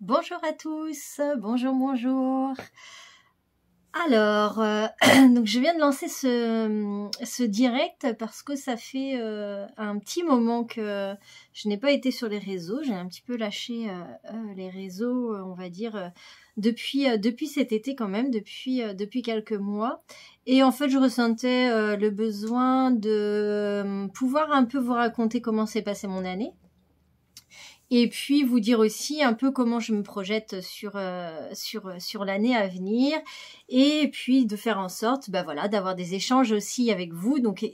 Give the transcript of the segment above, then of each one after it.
Bonjour à tous, bonjour, bonjour. Alors, donc je viens de lancer ce direct parce que ça fait un petit moment que je n'ai pas été sur les réseaux. J'ai un petit peu lâché les réseaux, on va dire, depuis cet été quand même, depuis quelques mois. Et en fait, je ressentais le besoin de pouvoir un peu vous raconter comment s'est passée mon année. Et puis vous dire aussi un peu comment je me projette sur l'année à venir, et puis de faire en sorte, voilà, d'avoir des échanges aussi avec vous. Donc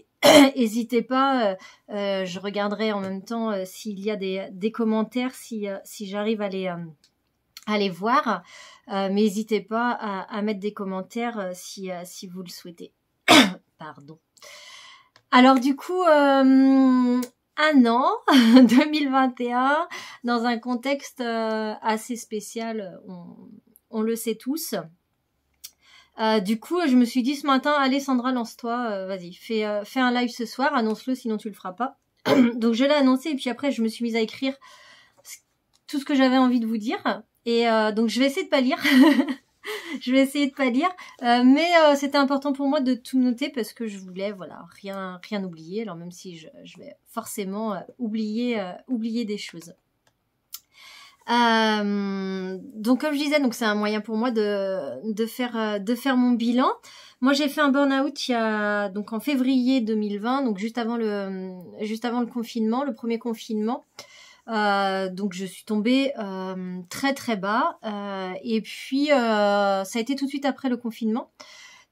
n'hésitez pas, je regarderai en même temps s'il y a des commentaires, si j'arrive à les voir, mais n'hésitez pas à mettre des commentaires si vous le souhaitez. Pardon. Alors du coup, un an 2021 dans un contexte assez spécial, on le sait tous. Du coup, je me suis dit ce matin, allez Sandra, lance-toi, vas-y, fais un live ce soir, annonce-le, sinon tu le feras pas. Donc je l'ai annoncé, et puis après je me suis mise à écrire tout ce que j'avais envie de vous dire. Et donc je vais essayer de pas lire. Je vais essayer de pas lire, mais c'était important pour moi de tout noter parce que je voulais, voilà, rien oublier. Alors même si je vais forcément oublier des choses. Donc comme je disais, donc c'est un moyen pour moi de faire mon bilan. Moi j'ai fait un burn-out donc en février 2020, donc juste avant le confinement, le premier confinement. Donc je suis tombée très très bas, et puis ça a été tout de suite après le confinement.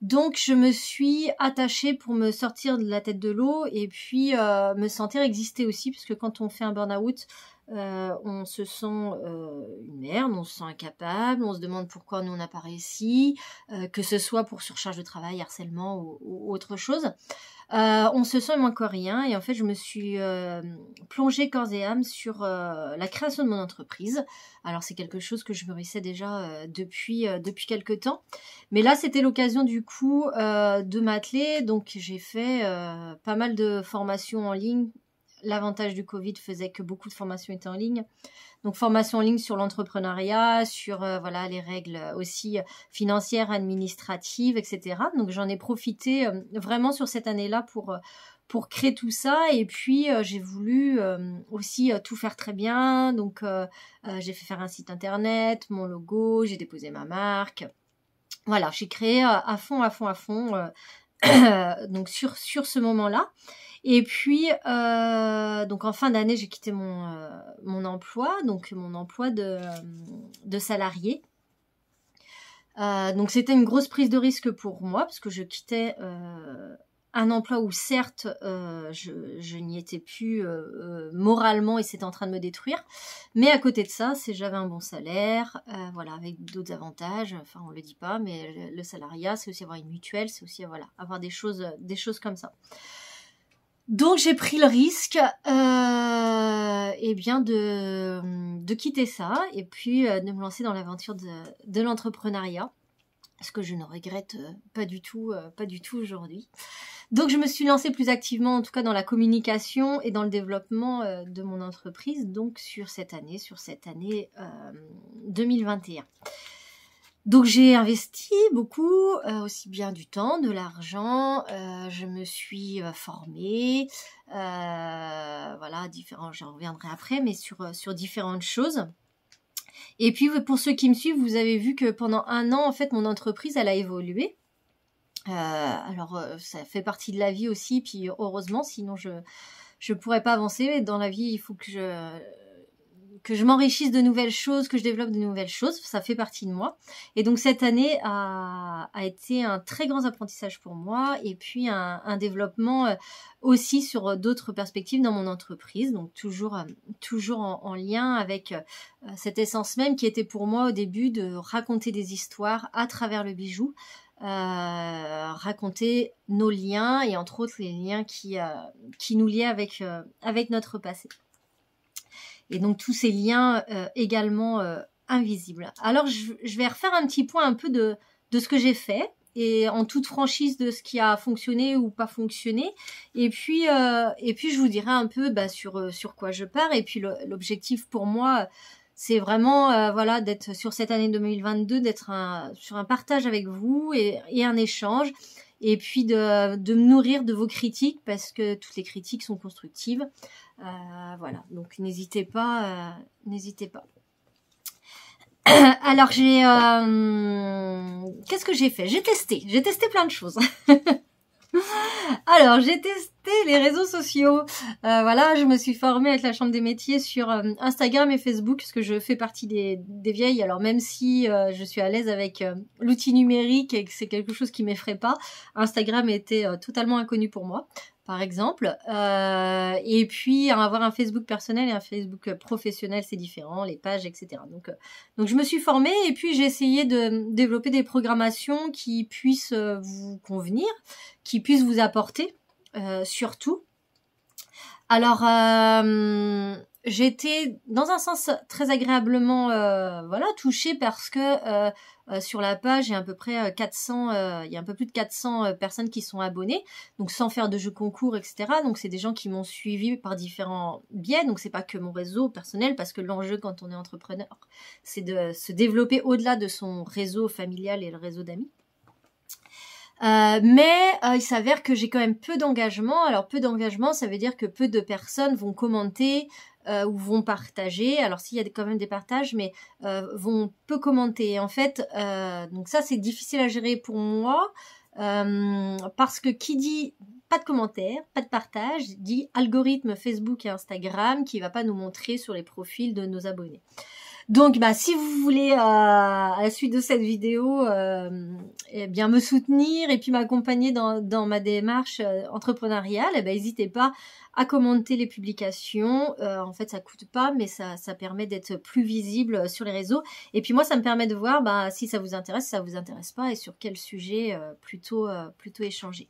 Donc je me suis attachée pour me sortir de la tête de l'eau et puis me sentir exister aussi, parce que quand on fait un burn-out, on se sent une merde, on se sent incapable, on se demande pourquoi nous on n'a pas réussi, que ce soit pour surcharge de travail, harcèlement ou autre chose. On se sent moins que rien, et en fait je me suis plongée corps et âme sur la création de mon entreprise. Alors c'est quelque chose que je mûrissais déjà depuis quelques temps, mais là c'était l'occasion du coup de m'atteler. Donc j'ai fait pas mal de formations en ligne. L'avantage du Covid faisait que beaucoup de formations étaient en ligne. Donc formation en ligne sur l'entrepreneuriat, sur voilà, les règles aussi financières, administratives, etc. Donc j'en ai profité vraiment sur cette année-là pour créer tout ça. Et puis j'ai voulu aussi tout faire très bien. Donc j'ai fait faire un site internet, mon logo, j'ai déposé ma marque. Voilà, j'ai créé à fond donc sur ce moment-là. Et puis, donc en fin d'année, j'ai quitté mon emploi, donc mon emploi de salarié. Donc c'était une grosse prise de risque pour moi, parce que je quittais un emploi où certes, je n'y étais plus moralement, et c'était en train de me détruire. Mais à côté de ça, j'avais un bon salaire, voilà, avec d'autres avantages. Enfin, on le dit pas, mais le salariat, c'est aussi avoir une mutuelle, c'est aussi voilà, avoir des choses comme ça. Donc j'ai pris le risque de quitter ça, et puis de me lancer dans l'aventure de l'entrepreneuriat, ce que je ne regrette pas du tout aujourd'hui. Donc je me suis lancée plus activement, en tout cas dans la communication et dans le développement de mon entreprise, donc sur cette année 2021. Donc j'ai investi beaucoup, aussi bien du temps, de l'argent, je me suis formée, voilà, j'en reviendrai après, mais sur différentes choses. Et puis pour ceux qui me suivent, vous avez vu que pendant un an, en fait, mon entreprise, elle a évolué. Alors ça fait partie de la vie aussi, puis heureusement, sinon je pourrais pas avancer. Dans la vie, il faut que je m'enrichisse de nouvelles choses, que je développe de nouvelles choses, ça fait partie de moi. Et donc cette année a été un très grand apprentissage pour moi, et puis un développement aussi sur d'autres perspectives dans mon entreprise, donc toujours en lien avec cette essence même qui était pour moi au début de raconter des histoires à travers le bijou, raconter nos liens, et entre autres les liens qui nous liaient avec notre passé. Et donc tous ces liens également invisibles. Alors je vais refaire un petit point un peu de ce que j'ai fait, et en toute franchise de ce qui a fonctionné ou pas fonctionné. Et puis je vous dirai un peu sur quoi je pars. Et puis l'objectif pour moi, C'est vraiment voilà, d'être sur cette année 2022, d'être sur un partage avec vous et un échange. Et puis de me nourrir de vos critiques, parce que toutes les critiques sont constructives. Voilà, donc n'hésitez pas, n'hésitez pas. Alors qu'est-ce que j'ai fait? J'ai testé plein de choses. Alors, j'ai testé les réseaux sociaux. Voilà, je me suis formée avec la Chambre des métiers sur Instagram et Facebook, parce que je fais partie des vieilles. Alors, même si je suis à l'aise avec l'outil numérique et que c'est quelque chose qui m'effraie pas, Instagram était totalement inconnu pour moi, par exemple. Et puis, avoir un Facebook personnel et un Facebook professionnel, c'est différent, les pages, etc. Donc je me suis formée et puis j'ai essayé de développer des programmations qui puissent vous convenir, qui puissent vous apporter, surtout. Alors, j'ai été dans un sens très agréablement voilà, touchée, parce que sur la page, il y a à peu près 400, il y a un peu plus de 400 personnes qui sont abonnées, donc sans faire de jeux concours, etc. Donc c'est des gens qui m'ont suivi par différents biais, donc c'est pas que mon réseau personnel, parce que l'enjeu quand on est entrepreneur, c'est de se développer au-delà de son réseau familial et le réseau d'amis. Mais il s'avère que j'ai quand même peu d'engagement. Alors peu d'engagement, ça veut dire que peu de personnes vont commenter ou vont partager. Alors s'il y a quand même des partages, mais vont peu commenter. Et en fait, donc ça c'est difficile à gérer pour moi, parce que qui dit pas de commentaires, pas de partage, dit algorithme Facebook et Instagram qui va pas nous montrer sur les profils de nos abonnés. Donc, si vous voulez, à la suite de cette vidéo, eh bien me soutenir et puis m'accompagner dans ma démarche entrepreneuriale, eh ben, n'hésitez pas à commenter les publications. En fait, ça coûte pas, mais ça permet d'être plus visible sur les réseaux. Et puis moi, ça me permet de voir si ça vous intéresse, si ça vous intéresse pas, et sur quel sujet plutôt échanger.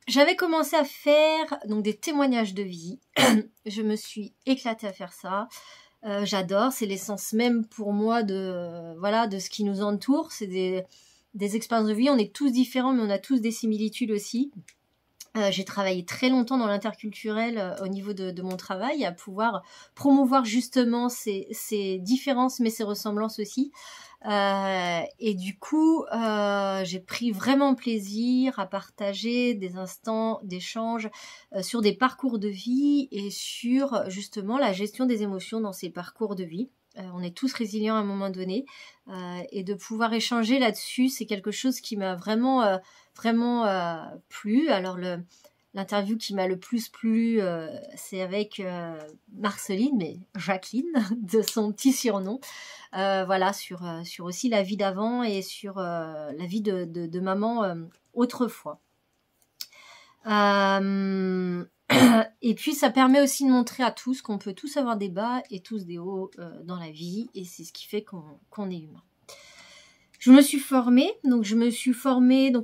J'avais commencé à faire donc des témoignages de vie. Je me suis éclatée à faire ça. J'adore, c'est l'essence même pour moi de ce qui nous entoure. C'est des expériences de vie. On est tous différents, mais on a tous des similitudes aussi. J'ai travaillé très longtemps dans l'interculturel au niveau de mon travail, à pouvoir promouvoir justement ces différences, mais ces ressemblances aussi. Et du coup, j'ai pris vraiment plaisir à partager des instants d'échange sur des parcours de vie et sur justement la gestion des émotions dans ces parcours de vie. On est tous résilients à un moment donné, et de pouvoir échanger là-dessus, c'est quelque chose qui m'a vraiment plu. Alors l'interview qui m'a le plus plu, c'est avec Marceline, mais Jacqueline, de son petit surnom. Voilà, sur aussi la vie d'avant et sur la vie de maman autrefois. Et puis ça permet aussi de montrer à tous qu'on peut tous avoir des bas et tous des hauts dans la vie, et c'est ce qui fait qu'on est humain. Je me suis formée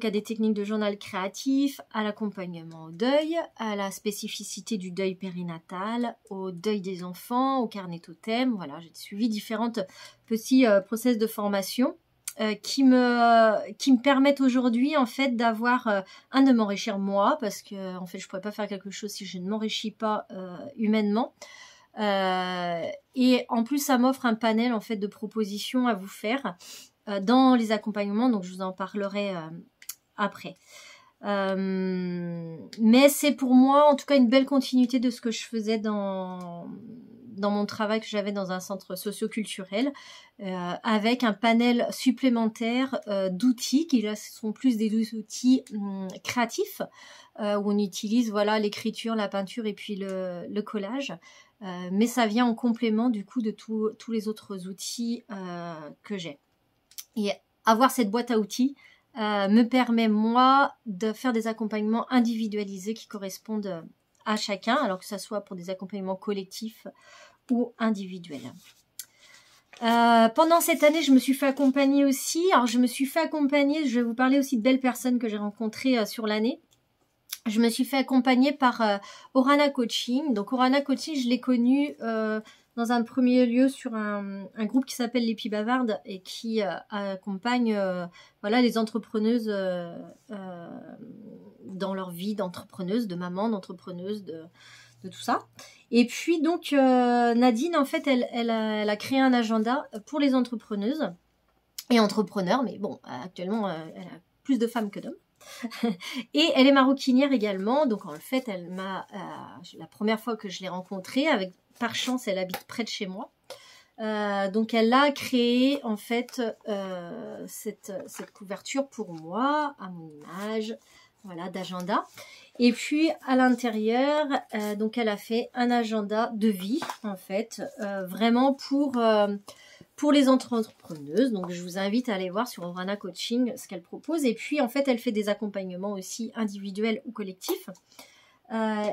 à des techniques de journal créatif, à l'accompagnement au deuil, à la spécificité du deuil périnatal, au deuil des enfants, au carnet totem. Voilà, j'ai suivi différentes petits process de formation qui me permettent aujourd'hui en fait d'avoir de m'enrichir moi, parce que en fait je pourrais pas faire quelque chose si je ne m'enrichis pas humainement. Et en plus ça m'offre un panel en fait de propositions à vous faire dans les accompagnements, donc je vous en parlerai après. Mais c'est pour moi en tout cas une belle continuité de ce que je faisais dans mon travail que j'avais dans un centre socio-culturel, avec un panel supplémentaire d'outils qui là sont plus des outils créatifs, où on utilise l'écriture, la peinture et puis le collage, mais ça vient en complément du coup de tous les autres outils que j'ai. Et avoir cette boîte à outils me permet, moi, de faire des accompagnements individualisés qui correspondent à chacun, alors que ce soit pour des accompagnements collectifs ou individuels. Pendant cette année, je me suis fait accompagner aussi. Alors, je vais vous parler aussi de belles personnes que j'ai rencontrées sur l'année. Je me suis fait accompagner par Orana Coaching. Donc, Orana Coaching, je l'ai connue dans un premier lieu sur un groupe qui s'appelle Les Pies Bavardes et qui accompagne les entrepreneuses dans leur vie d'entrepreneuse, de maman, d'entrepreneuse, de de tout ça. Et puis donc Nadine, en fait, elle a créé un agenda pour les entrepreneuses et entrepreneurs, mais bon, actuellement, elle a plus de femmes que d'hommes. Et elle est maroquinière également, donc en fait, elle m'a, la première fois que je l'ai rencontrée, par chance, elle habite près de chez moi. Donc elle a créé en fait cette couverture pour moi, à mon image, voilà, d'agenda. Et puis à l'intérieur, donc elle a fait un agenda de vie en fait, vraiment pour les entrepreneuses. Donc je vous invite à aller voir sur Orana Coaching ce qu'elle propose. Et puis en fait elle fait des accompagnements aussi individuels ou collectifs.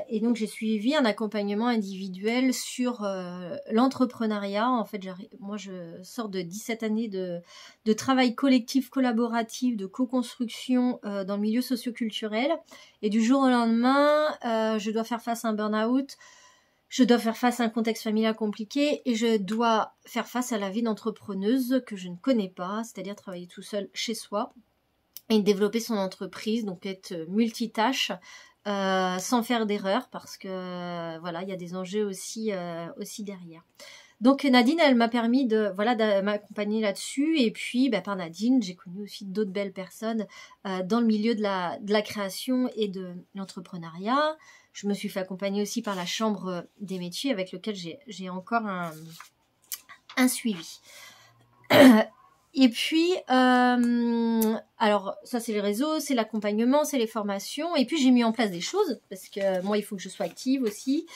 Et donc j'ai suivi un accompagnement individuel sur l'entrepreneuriat. En fait, moi je sors de 17 années de travail collectif, collaboratif, de co-construction dans le milieu socioculturel. Et du jour au lendemain, je dois faire face à un burn-out, je dois faire face à un contexte familial compliqué et je dois faire face à la vie d'entrepreneuse que je ne connais pas, c'est-à-dire travailler tout seul chez soi et développer son entreprise, donc être multitâche. Sans faire d'erreur parce que voilà, il y a des enjeux aussi derrière. Donc Nadine, elle m'a permis de m'accompagner là-dessus, et puis par Nadine, j'ai connu aussi d'autres belles personnes dans le milieu de la création et de l'entrepreneuriat. Je me suis fait accompagner aussi par la Chambre des métiers avec lequel j'ai encore un suivi. Et puis, alors ça c'est les réseaux, c'est l'accompagnement, c'est les formations. Et puis j'ai mis en place des choses parce que moi il faut que je sois active aussi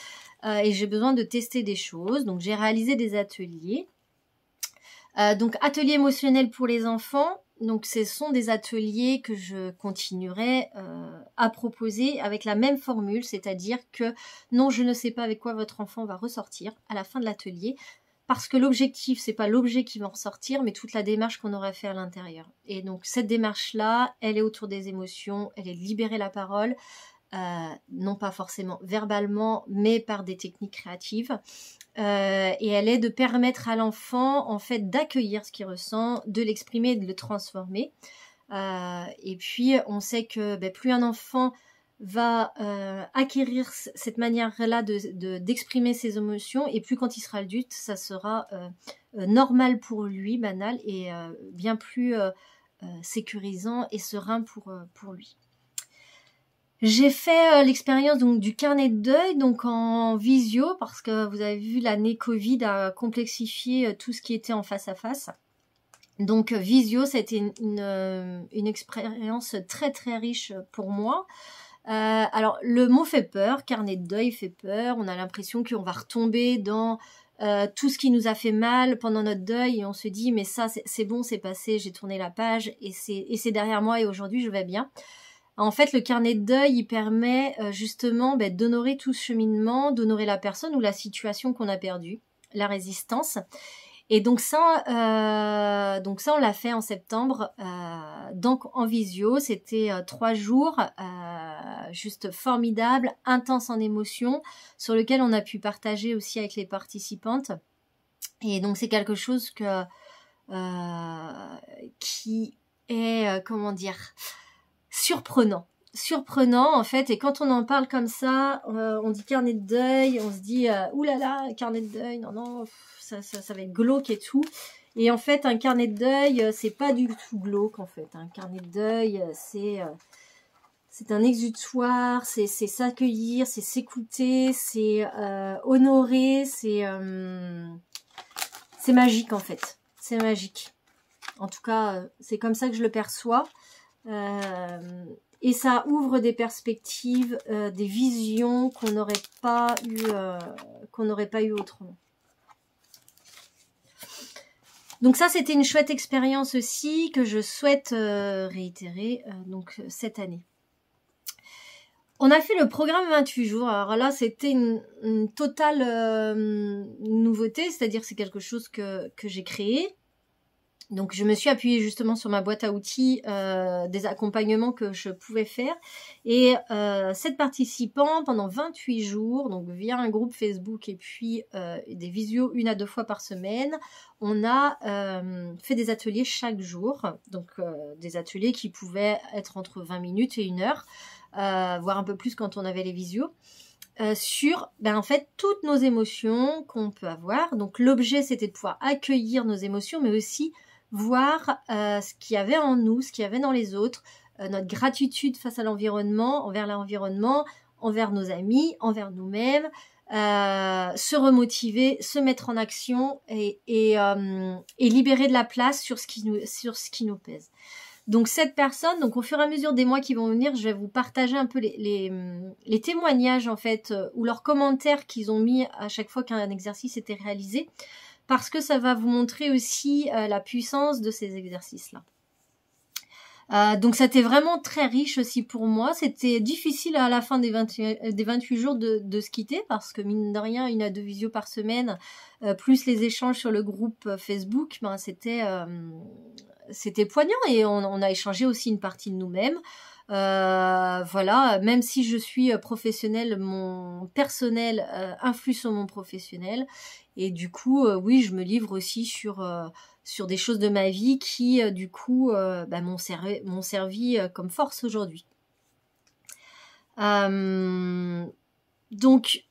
et j'ai besoin de tester des choses. Donc j'ai réalisé des ateliers. Donc ateliers émotionnels pour les enfants. Donc ce sont des ateliers que je continuerai à proposer avec la même formule, c'est-à-dire que non, je ne sais pas avec quoi votre enfant va ressortir à la fin de l'atelier. Parce que l'objectif, c'est pas l'objet qui va en ressortir, mais toute la démarche qu'on aurait fait à l'intérieur. Et donc cette démarche-là, elle est autour des émotions, elle est de libérer la parole, non pas forcément verbalement, mais par des techniques créatives. Et elle est de permettre à l'enfant, en fait, d'accueillir ce qu'il ressent, de l'exprimer et de le transformer. Et puis, on sait que plus un enfant va acquérir cette manière-là d'exprimer ses émotions, et plus quand il sera adulte, ça sera normal pour lui, banal, et bien plus sécurisant et serein pour lui. J'ai fait l'expérience donc du carnet de deuil, donc en visio, parce que vous avez vu, l'année Covid a complexifié tout ce qui était en face à face. Donc visio, ça a été une expérience très très riche pour moi. Alors le mot fait peur, carnet de deuil fait peur, on a l'impression qu'on va retomber dans tout ce qui nous a fait mal pendant notre deuil et on se dit mais ça c'est bon, c'est passé, j'ai tourné la page et c'est derrière moi et aujourd'hui je vais bien. En fait le carnet de deuil il permet justement d'honorer tout ce cheminement, d'honorer la personne ou la situation qu'on a perdue, la résistance. Et donc ça on l'a fait en septembre, donc en visio, c'était 3 jours, juste formidable, intense en émotion, sur lequel on a pu partager aussi avec les participantes. Et donc c'est quelque chose qui est, surprenant en fait, et quand on en parle comme ça, on dit carnet de deuil, on se dit oulala, carnet de deuil, non, ça va être glauque et tout. Et en fait, un carnet de deuil, c'est pas du tout glauque en fait. Un carnet de deuil, c'est un exutoire, c'est s'accueillir, c'est s'écouter, c'est honorer, c'est magique en fait. C'est magique. En tout cas, c'est comme ça que je le perçois. Et ça ouvre des perspectives, des visions qu'on n'aurait pas eu autrement. Donc ça, c'était une chouette expérience aussi que je souhaite réitérer donc cette année. On a fait le programme 28 jours. Alors là, c'était une totale nouveauté, c'est-à-dire c'est quelque chose que j'ai créé. Donc je me suis appuyée justement sur ma boîte à outils des accompagnements que je pouvais faire. Et 7 participants pendant 28 jours, donc via un groupe Facebook et puis des visios 1 à 2 fois par semaine, on a fait des ateliers chaque jour. Donc des ateliers qui pouvaient être entre 20 minutes et 1 heure, voire un peu plus quand on avait les visios. sur en fait toutes nos émotions qu'on peut avoir. Donc l'objet c'était de pouvoir accueillir nos émotions, mais aussi voir ce qu'il y avait en nous, ce qu'il y avait dans les autres, notre gratitude face à l'environnement, envers nos amis, envers nous-mêmes, se remotiver, se mettre en action et libérer de la place sur ce qui nous pèse. Donc cette personne, donc au fur et à mesure des mois qui vont venir, je vais vous partager un peu les témoignages en fait ou leurs commentaires qu'ils ont mis à chaque fois qu'un exercice était réalisé, parce que ça va vous montrer aussi la puissance de ces exercices-là. Donc c'était vraiment très riche aussi pour moi. C'était difficile à la fin des 28 jours de se quitter, parce que mine de rien, 1 à 2 visios par semaine, plus les échanges sur le groupe Facebook, c'était poignant, et on a échangé aussi une partie de nous-mêmes. Voilà, même si je suis professionnelle, mon personnel influe sur mon professionnel, et du coup oui, je me livre aussi sur des choses de ma vie qui du coup m'ont servi comme force aujourd'hui. Donc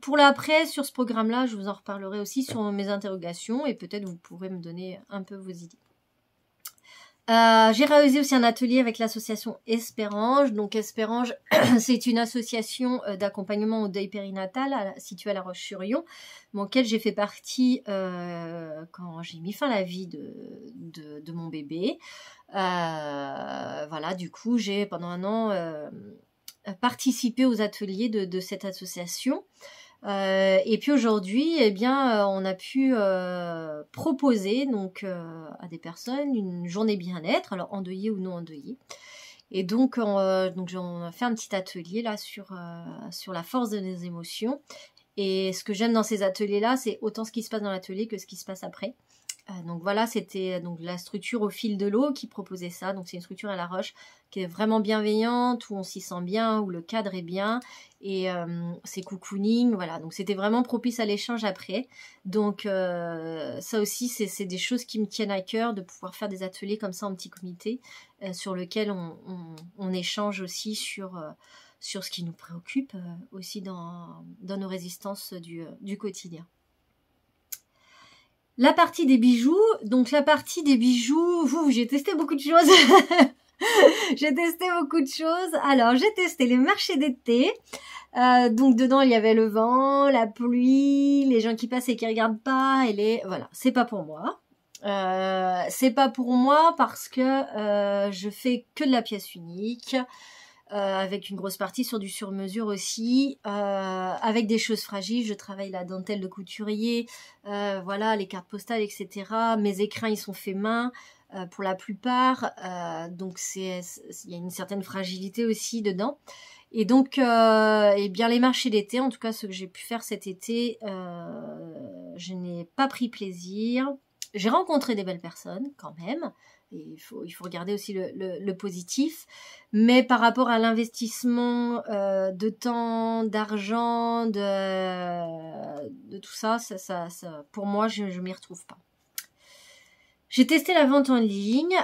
pour l'après, sur ce programme-là, je vous en reparlerai aussi sur mes interrogations, et peut-être vous pourrez me donner un peu vos idées. J'ai réalisé aussi un atelier avec l'association Espérange. Donc Espérange, c'est une association d'accompagnement au deuil périnatal située à La Roche-sur-Yon, auquel j'ai fait partie quand j'ai mis fin à la vie de mon bébé. Voilà, du coup, j'ai pendant 1 an participé aux ateliers de cette association. Et puis aujourd'hui, eh bien, on a pu proposer donc à des personnes une journée bien-être, alors endeuillée ou non endeuillée. Et donc on a fait un petit atelier là sur la force de nos émotions. Et ce que j'aime dans ces ateliers-là, c'est autant ce qui se passe dans l'atelier que ce qui se passe après. Donc voilà, c'était donc la structure au fil de l'eau qui proposait ça. Donc c'est une structure à la roche qui est vraiment bienveillante, où on s'y sent bien, où le cadre est bien, et c'est cocooning, voilà. Donc c'était vraiment propice à l'échange après. Donc ça aussi, c'est des choses qui me tiennent à cœur, de pouvoir faire des ateliers comme ça en petit comité, sur lequel on échange aussi sur ce qui nous préoccupe aussi dans nos résistances du quotidien. La partie des bijoux, j'ai testé beaucoup de choses. Alors, j'ai testé les marchés d'été. Donc, dedans, il y avait le vent, la pluie, les gens qui passent et qui regardent pas, voilà, c'est pas pour moi. C'est pas pour moi parce que je fais que de la pièce unique. Avec une grosse partie sur du sur-mesure aussi, avec des choses fragiles. Je travaille la dentelle de couturier, voilà, les cartes postales, etc. Mes écrins, ils sont faits main pour la plupart, donc il y a une certaine fragilité aussi dedans. Et donc, eh bien, les marchés d'été, en tout cas ce que j'ai pu faire cet été, je n'ai pas pris plaisir. J'ai rencontré des belles personnes quand même. Et il faut regarder aussi le positif, mais par rapport à l'investissement de temps, d'argent, de tout ça, pour moi, je m'y retrouve pas. J'ai testé la vente en ligne,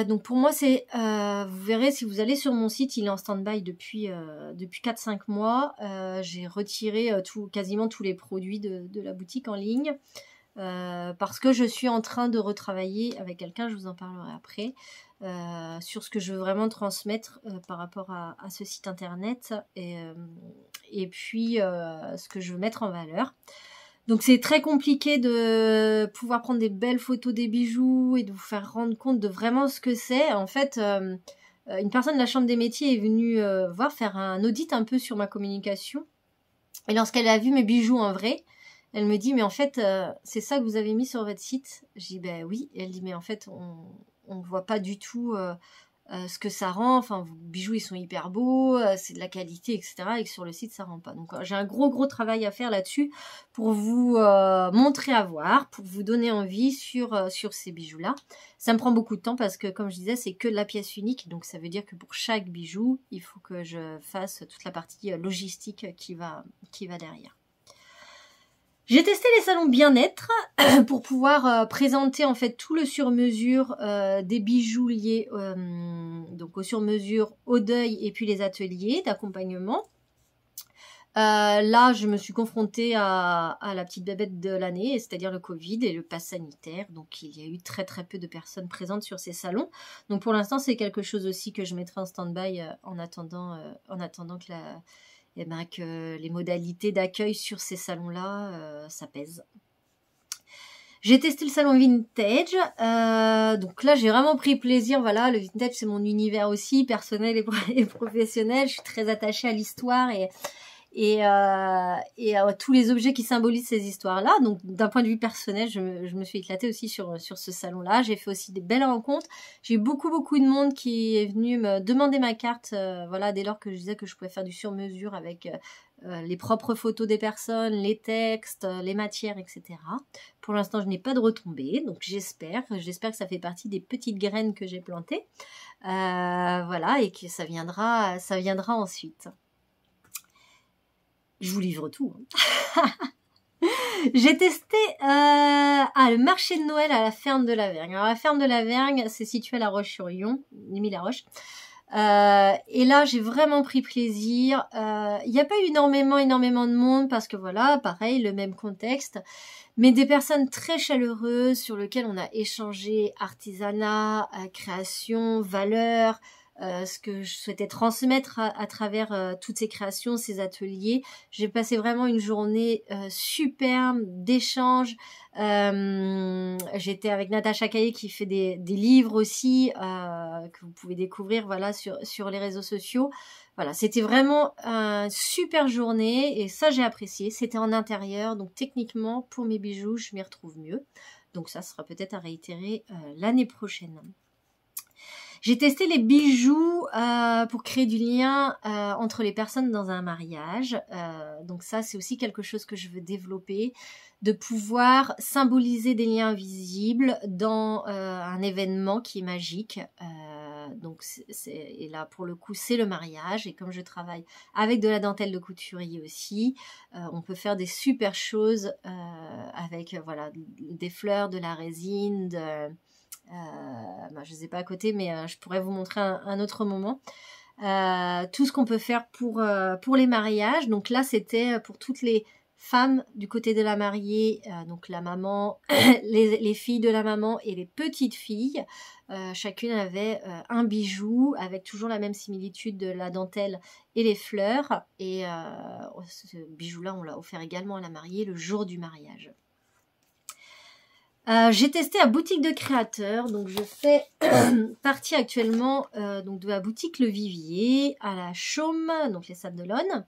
donc pour moi c'est, vous verrez si vous allez sur mon site, il est en stand-by depuis 4-5 mois. J'ai retiré quasiment tous les produits de la boutique en ligne. Parce que je suis en train de retravailler avec quelqu'un, je vous en parlerai après, sur ce que je veux vraiment transmettre par rapport à ce site internet, et puis ce que je veux mettre en valeur. Donc c'est très compliqué de pouvoir prendre des belles photos des bijoux et de vous faire rendre compte de vraiment ce que c'est. En fait, une personne de la Chambre des métiers est venue faire un audit un peu sur ma communication, et lorsqu'elle a vu mes bijoux en vrai, elle me dit, mais en fait, c'est ça que vous avez mis sur votre site? Je dis, ben oui. Et elle dit, mais en fait, on ne voit pas du tout ce que ça rend. Enfin, vos bijoux, ils sont hyper beaux, c'est de la qualité, etc. Et que sur le site, ça rend pas. Donc, j'ai un gros travail à faire là-dessus pour vous montrer à voir, pour vous donner envie sur ces bijoux-là. Ça me prend beaucoup de temps parce que, comme je disais, c'est que de la pièce unique. Donc, ça veut dire que pour chaque bijou, il faut que je fasse toute la partie logistique qui va derrière. J'ai testé les salons bien-être pour pouvoir présenter en fait tout le sur-mesure des bijoux liés donc au sur-mesure, au deuil et puis les ateliers d'accompagnement. Là, je me suis confrontée à la petite bébête de l'année, c'est-à-dire le Covid et le pass sanitaire. Donc, il y a eu très très peu de personnes présentes sur ces salons. Donc, pour l'instant, c'est quelque chose aussi que je mettrai en stand-by en attendant que que les modalités d'accueil sur ces salons-là s'apaisent. J'ai testé le salon vintage, donc là j'ai vraiment pris plaisir, voilà, le vintage c'est mon univers aussi, personnel et professionnel, je suis très attachée à l'histoire et à tous les objets qui symbolisent ces histoires-là. Donc, d'un point de vue personnel, je me suis éclatée aussi sur ce salon-là. J'ai fait aussi des belles rencontres. J'ai eu beaucoup de monde qui est venu me demander ma carte, voilà, dès lors que je disais que je pouvais faire du sur-mesure avec les propres photos des personnes, les textes, les matières, etc. Pour l'instant, je n'ai pas de retombées, donc j'espère que ça fait partie des petites graines que j'ai plantées. Voilà, et que ça viendra ensuite. Je vous livre tout. J'ai testé le marché de Noël à la ferme de la Vergne. Alors la ferme de la Vergne, c'est situé à La Roche-sur-Yon, Émile-la-Roche. Et là, j'ai vraiment pris plaisir. Il n'y a pas eu énormément de monde parce que voilà, pareil, le même contexte. Mais des personnes très chaleureuses sur lesquelles on a échangé artisanat, création, valeurs, ce que je souhaitais transmettre à travers toutes ces créations, ces ateliers. J'ai passé vraiment une journée superbe d'échanges. J'étais avec Natacha Caillé qui fait des livres aussi que vous pouvez découvrir voilà sur les réseaux sociaux. Voilà, c'était vraiment une super journée et ça j'ai apprécié. C'était en intérieur, donc techniquement pour mes bijoux je m'y retrouve mieux. Donc ça sera peut-être à réitérer l'année prochaine. J'ai testé les bijoux pour créer du lien entre les personnes dans un mariage. Donc ça, c'est aussi quelque chose que je veux développer, de pouvoir symboliser des liens visibles dans un événement qui est magique. Donc et là, pour le coup, c'est le mariage. Et comme je travaille avec de la dentelle de couturier aussi, on peut faire des super choses avec voilà des fleurs, de la résine, je ne sais pas à côté, mais je pourrais vous montrer un autre moment. Tout ce qu'on peut faire pour les mariages. Donc là, c'était pour toutes les femmes du côté de la mariée, donc la maman, les filles de la maman et les petites filles. Chacune avait un bijou avec toujours la même similitude de la dentelle et les fleurs. Et ce bijou-là, on l'a offert également à la mariée le jour du mariage. J'ai testé à boutique de créateurs, donc je fais partie actuellement donc de la boutique Le Vivier à la Chaume, donc les Sables d'Olonne.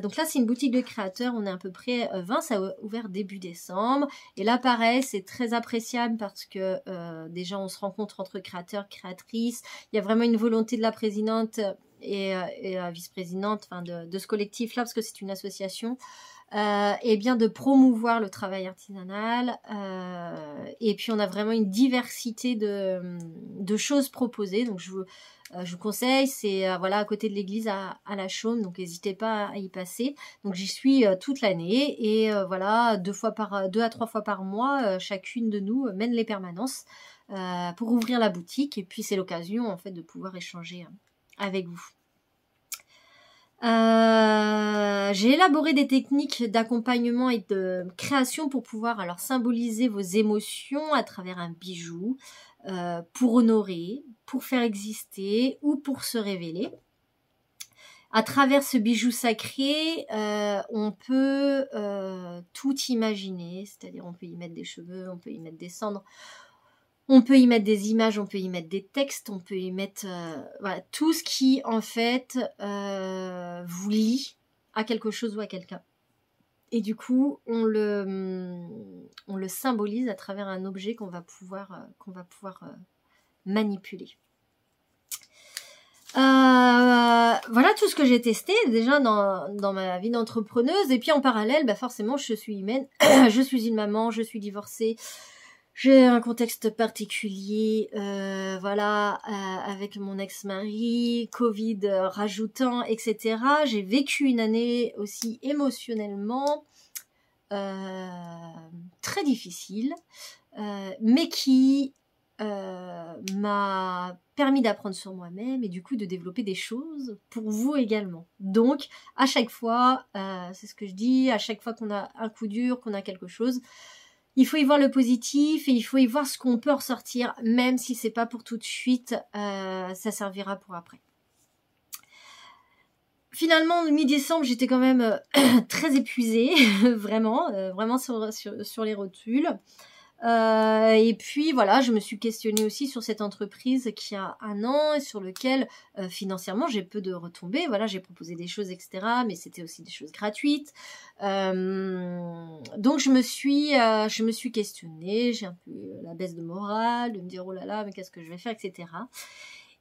Donc là c'est une boutique de créateurs, on est à peu près 20, ça a ouvert début décembre. Et là pareil, c'est très appréciable parce que déjà on se rencontre entre créateurs, créatrices. Il y a vraiment une volonté de la présidente et la vice-présidente de ce collectif-là, parce que c'est une association. Et bien de promouvoir le travail artisanal et puis on a vraiment une diversité de choses proposées, donc je vous conseille, c'est voilà à côté de l'église à la Chaume, donc n'hésitez pas à y passer. Donc j'y suis toute l'année et voilà 2 à 3 fois par mois chacune de nous mène les permanences pour ouvrir la boutique, et puis c'est l'occasion en fait de pouvoir échanger avec vous. J'ai élaboré des techniques d'accompagnement et de création pour pouvoir alors symboliser vos émotions à travers un bijou, pour honorer, pour faire exister ou pour se révéler. À travers ce bijou sacré, on peut tout imaginer, c'est-à-dire on peut y mettre des cheveux, on peut y mettre des cendres, on peut y mettre des images, on peut y mettre des textes, on peut y mettre voilà, tout ce qui en fait vous lie à quelque chose ou à quelqu'un. Et du coup, on le symbolise à travers un objet qu'on va pouvoir manipuler. Voilà tout ce que j'ai testé déjà dans ma vie d'entrepreneuse. Et puis en parallèle, forcément, je suis humaine, je suis une maman, je suis divorcée. J'ai un contexte particulier, voilà, avec mon ex-mari, Covid rajoutant, etc. J'ai vécu une année aussi émotionnellement très difficile, mais qui m'a permis d'apprendre sur moi-même et du coup de développer des choses pour vous également. Donc à chaque fois, c'est ce que je dis, à chaque fois qu'on a un coup dur, qu'on a quelque chose, il faut y voir le positif et il faut y voir ce qu'on peut ressortir, même si c'est pas pour tout de suite, ça servira pour après. Finalement, mi-décembre, j'étais quand même très épuisée, vraiment sur les rotules. Et puis voilà, je me suis questionnée aussi sur cette entreprise qui a 1 an et sur lequel financièrement j'ai peu de retombées. Voilà, j'ai proposé des choses, etc. Mais c'était aussi des choses gratuites. Donc je me suis questionnée, j'ai un peu la baisse de morale, de me dire oh là là, mais qu'est-ce que je vais faire, etc.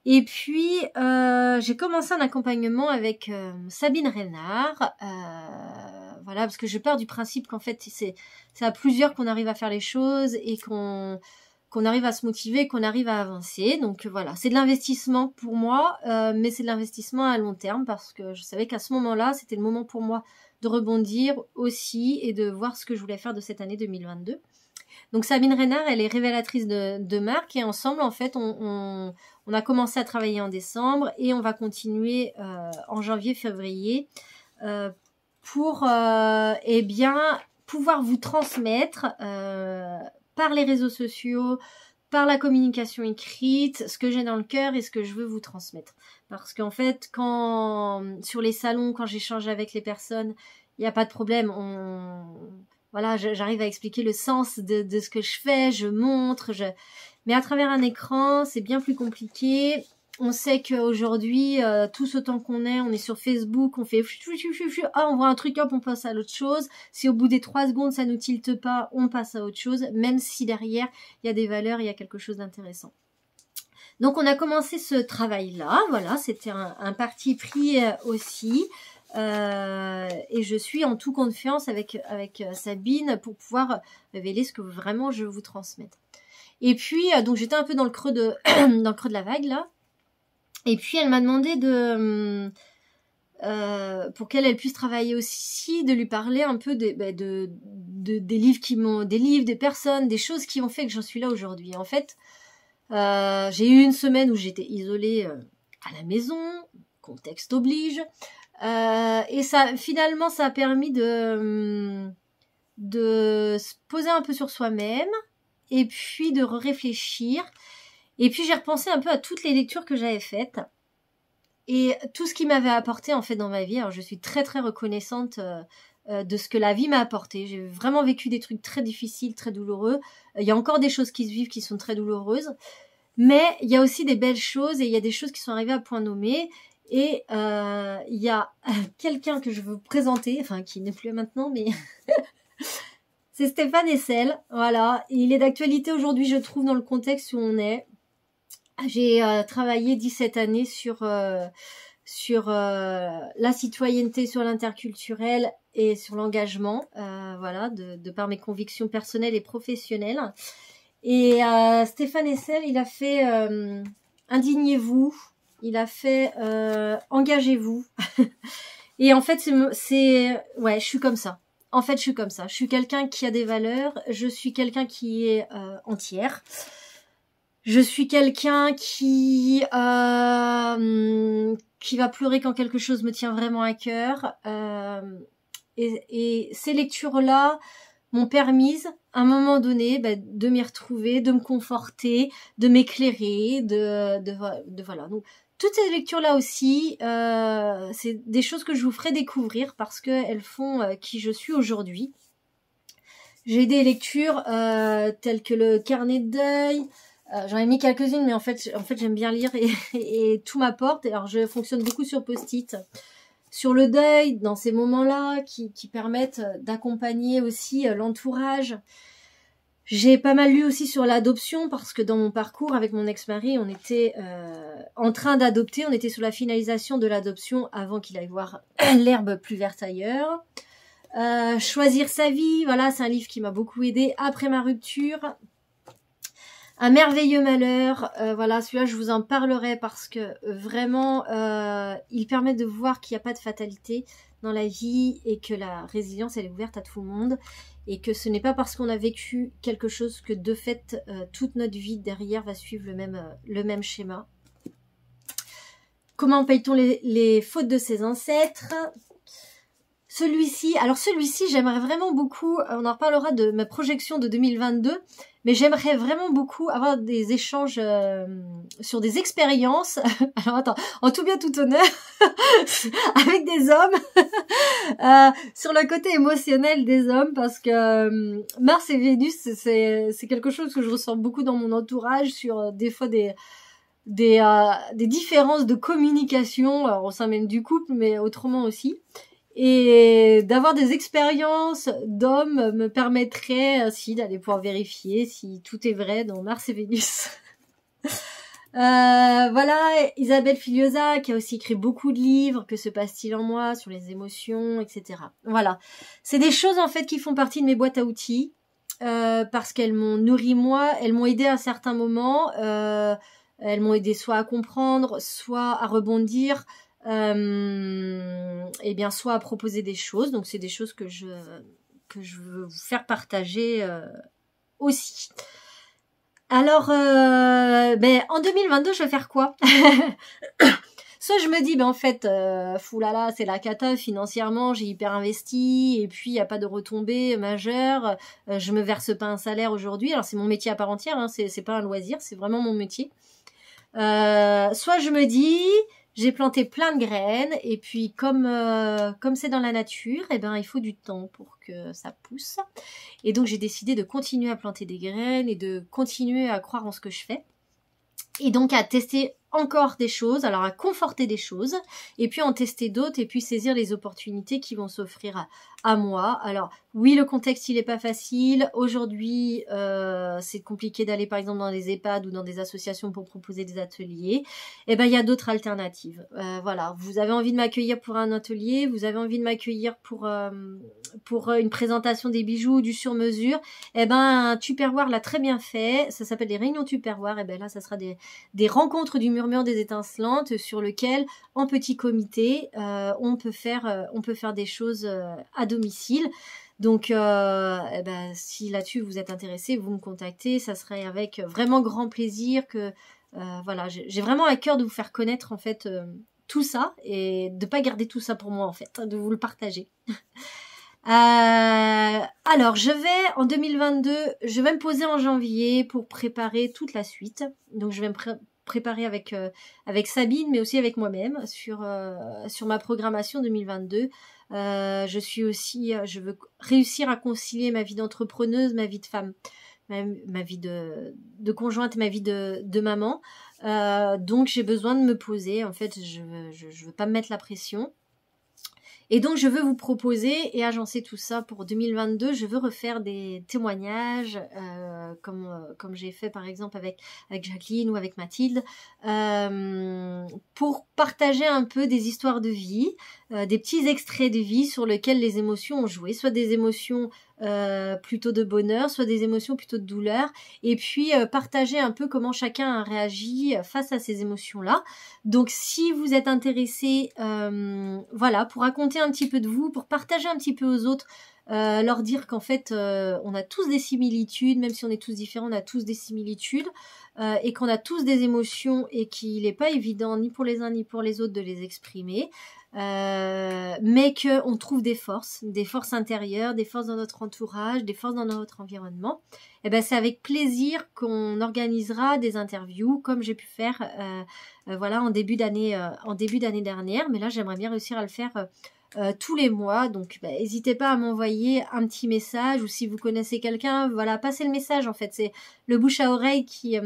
Et puis, j'ai commencé un accompagnement avec Sabine Reynard. Voilà, parce que je pars du principe qu'en fait, c'est à plusieurs qu'on arrive à faire les choses et qu'on arrive à se motiver, qu'on arrive à avancer. Donc voilà, c'est de l'investissement pour moi, mais c'est de l'investissement à long terme parce que je savais qu'à ce moment-là, c'était le moment pour moi de rebondir aussi et de voir ce que je voulais faire de cette année 2022. Donc Sabine Reynard, elle est révélatrice de marque et ensemble, en fait, on a commencé à travailler en décembre et on va continuer en janvier-février pour eh bien pouvoir vous transmettre par les réseaux sociaux, par la communication écrite, ce que j'ai dans le cœur et ce que je veux vous transmettre. Parce qu'en fait, quand sur les salons, quand j'échange avec les personnes, il n'y a pas de problème. Voilà, j'arrive à expliquer le sens de ce que je fais, je montre, mais à travers un écran, c'est bien plus compliqué. On sait qu'aujourd'hui, tous autant qu'on est, on est sur Facebook, on fait on voit un truc, hop, on passe à l'autre chose. Si au bout des 3 secondes, ça nous tilte pas, on passe à autre chose, même si derrière, il y a des valeurs, il y a quelque chose d'intéressant. Donc, on a commencé ce travail-là, voilà, c'était un parti pris aussi. Et je suis en toute confiance avec Sabine pour pouvoir révéler ce que vraiment je veux vous transmettre. Et puis donc j'étais un peu dans le creux de dans le creux de la vague là. Et puis elle m'a demandé pour qu'elle puisse travailler aussi, de lui parler un peu des livres des livres, des personnes, des choses qui ont fait que j'en suis là aujourd'hui. En fait, j'ai eu une semaine où j'étais isolée à la maison, contexte oblige. Et finalement, ça a permis de se poser un peu sur soi-même et puis de réfléchir. Et puis, j'ai repensé un peu à toutes les lectures que j'avais faites et tout ce qui m'avait apporté en fait dans ma vie. Alors, je suis très, très reconnaissante de ce que la vie m'a apporté. J'ai vraiment vécu des trucs très difficiles, très douloureux. Il y a encore des choses qui se vivent qui sont très douloureuses. Mais il y a aussi des belles choses et il y a des choses qui sont arrivées à point nommé. Et il y a quelqu'un que je veux vous présenter, enfin qui n'est plus là maintenant, mais c'est Stéphane Hessel. Voilà, il est d'actualité aujourd'hui, je trouve, dans le contexte où on est. J'ai travaillé 17 années sur la citoyenneté, sur l'interculturel et sur l'engagement, voilà, de par mes convictions personnelles et professionnelles. Et Stéphane Hessel, il a fait Indignez-vous. Il a fait engagez-vous. Et en fait, ouais, je suis comme ça. En fait, je suis comme ça. Je suis quelqu'un qui a des valeurs. Je suis quelqu'un qui est entière. Je suis quelqu'un qui va pleurer quand quelque chose me tient vraiment à cœur. Et ces lectures-là m'ont permise, à un moment donné, de m'y retrouver, de me conforter, de m'éclairer, voilà. Donc, toutes ces lectures-là aussi, c'est des choses que je vous ferai découvrir parce qu'elles font qui je suis aujourd'hui. J'ai des lectures telles que le carnet de deuil. J'en ai mis quelques-unes, mais en fait j'aime bien lire et tout m'apporte. Alors, je fonctionne beaucoup sur post-it. Sur le deuil, dans ces moments-là, qui permettent d'accompagner aussi l'entourage. J'ai pas mal lu aussi sur l'adoption parce que dans mon parcours avec mon ex-mari, on était en train d'adopter, on était sur la finalisation de l'adoption avant qu'il aille voir l'herbe plus verte ailleurs. Choisir sa vie, voilà, c'est un livre qui m'a beaucoup aidée après ma rupture. Un merveilleux malheur, voilà, celui-là je vous en parlerai parce que vraiment il permet de voir qu'il n'y a pas de fatalité. dans la vie et que la résilience, elle est ouverte à tout le monde et que ce n'est pas parce qu'on a vécu quelque chose que de fait, toute notre vie derrière va suivre le même schéma. Comment paye-t-on les fautes de ses ancêtres? Celui-ci, j'aimerais vraiment beaucoup, on en reparlera de ma projection de 2022, mais j'aimerais vraiment beaucoup avoir des échanges sur des expériences, alors attends, en tout bien tout honneur, avec des hommes, sur le côté émotionnel des hommes, parce que Mars et Vénus, c'est quelque chose que je ressens beaucoup dans mon entourage, sur des fois des différences de communication, au sein même du couple, mais autrement aussi. Et d'avoir des expériences d'hommes me permettrait ainsi d'aller pouvoir vérifier si tout est vrai dans Mars et Vénus. Voilà, Isabelle Filiosa qui a aussi écrit beaucoup de livres, Que se passe-t-il en moi, sur les émotions, etc. Voilà, c'est des choses en fait qui font partie de mes boîtes à outils, parce qu'elles m'ont nourri moi, elles m'ont aidé à certains moments, elles m'ont aidé soit à comprendre, soit à rebondir, et bien soit à proposer des choses. Donc c'est des choses que je veux vous faire partager aussi. Alors en 2022 je vais faire quoi? Soit je me dis en fait foulala, c'est la cata financièrement, j'ai hyper investi et puis il y a pas de retombées majeures, je me verse pas un salaire aujourd'hui. Alors c'est mon métier à part entière, hein, c'est pas un loisir, c'est vraiment mon métier. Soit je me dis j'ai planté plein de graines et puis comme c'est dans la nature, il faut du temps pour que ça pousse. Et donc j'ai décidé de continuer à planter des graines et de continuer à croire en ce que je fais. Et donc à tester encore des choses, alors à conforter des choses, et puis en tester d'autres, et puis saisir les opportunités qui vont s'offrir à moi. Alors oui, le contexte il est pas facile. Aujourd'hui, c'est compliqué d'aller par exemple dans des EHPAD ou dans des associations pour proposer des ateliers. Il y a d'autres alternatives. Voilà, vous avez envie de m'accueillir pour un atelier, vous avez envie de m'accueillir pour une présentation des bijoux, du sur-mesure. Tupperware l'a très bien fait. Ça s'appelle des réunions Tupperware. Là, ça sera des rencontres du murmure des étincelantes sur lequel, en petit comité, on peut faire des choses à domicile. Donc, si là-dessus vous êtes intéressé, vous me contactez. Ça serait avec vraiment grand plaisir que, voilà, j'ai vraiment à cœur de vous faire connaître en fait tout ça et de pas garder tout ça pour moi en fait, de vous le partager. Alors, en 2022, je vais me poser en janvier pour préparer toute la suite. Donc, je vais me préparer avec Sabine, mais aussi avec moi-même sur ma programmation 2022. Je veux réussir à concilier ma vie d'entrepreneuse, ma vie de femme, ma vie de conjointe, ma vie de maman. Donc, j'ai besoin de me poser. En fait, je veux pas me mettre la pression. Et donc, je veux vous proposer et agencer tout ça pour 2022. Je veux refaire des témoignages, comme j'ai fait par exemple avec Jacqueline ou avec Mathilde, pour partager un peu des histoires de vie, des petits extraits de vie sur lesquels les émotions ont joué, soit des émotions plutôt de bonheur, soit des émotions plutôt de douleur, et puis partager un peu comment chacun a réagi face à ces émotions-là. Donc si vous êtes intéressé, voilà, pour raconter un petit peu de vous, pour partager un petit peu aux autres, leur dire qu'en fait on a tous des similitudes, même si on est tous différents, on a tous des similitudes, et qu'on a tous des émotions et qu'il n'est pas évident ni pour les uns ni pour les autres de les exprimer. Mais qu'on trouve des forces intérieures, des forces dans notre entourage, des forces dans notre environnement. C'est avec plaisir qu'on organisera des interviews comme j'ai pu faire voilà en début d'année dernière, mais là j'aimerais bien réussir à le faire tous les mois. Donc n'hésitez pas à m'envoyer un petit message, ou si vous connaissez quelqu'un, voilà, passez le message. En fait, c'est le bouche à oreille qui